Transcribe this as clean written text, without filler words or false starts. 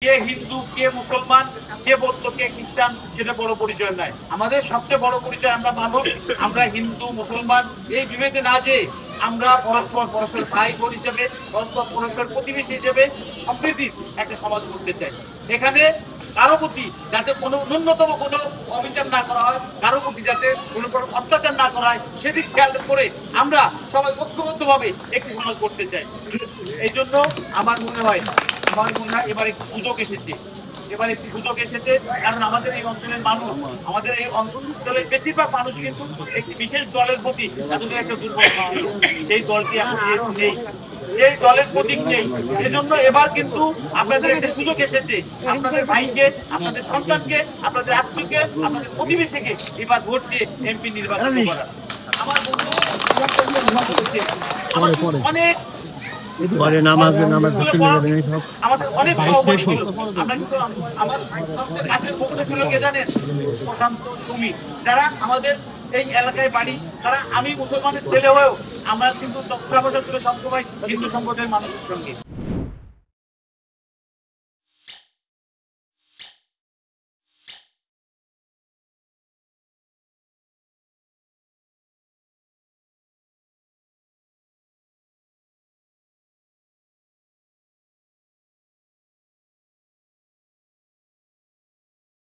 কে হিন্দু, কে মুসলমান, কে বৌদ্ধ, কে খ্রিস্টান সেটা বড় পরিচয় নয়। আমাদের সবচেয়ে বড় পরিচয় আমরা মানুষ। আমরা হিন্দু মুসলমান এই বিভেদে না যে আমরা পরস্পর ভাই বোন হিসেবে, পরস্পর প্রতিবেশী হিসেবে সমৃদ্ধির একটা সমাজ করতে চাই। এখানে কারো প্রতি যাতে কোনো ন্যূনতম কোনো অবিচার না করা হয়, কারো প্রতি যাতে কোনো অত্যাচার না করা হয়, সেদিক খেয়াল করে আমরা সবাই ঐক্যবদ্ধভাবে একটি সমাজ করতে চাই। এই জন্য আমার মনে হয় এবার একটি সুযোগ এসেছে। কারণ আমাদের এই অঞ্চলের মানুষ, আমাদের এই অঞ্চলের বেশিরভাগ মানুষ কিন্তু একটি বিশেষ দলের প্রতি এতদিন একটা দুর্বল ছিল। সেই দলটি এখন নেই, এই দলের প্রতীক নেই। সেজন্য এবার কিন্তু আপনাদের একটা সুযোগ এসেছে আপনাদের ভাইকে, আপনাদের সন্তানকে, আপনাদের আত্মীয়কে, আপনাদের প্রতিবেশীকে এবার ভোট দিয়ে এমপি নির্বাচন করা। আমার অনেক আমাদের অনেক সহপাঠী ছিল। আমরা কিন্তু আমার কাছের পক্ষে ছিল কে জানেন? প্রশান্ত, সুমি, যারা আমাদের এই এলাকায় বাড়ি। তারা আমি মুসলমানের ছেলে হয়েও আমরা কিন্তু তৎপরতা ছিল সবসময় হিন্দু সম্প্রদায়ের মানুষের সঙ্গে।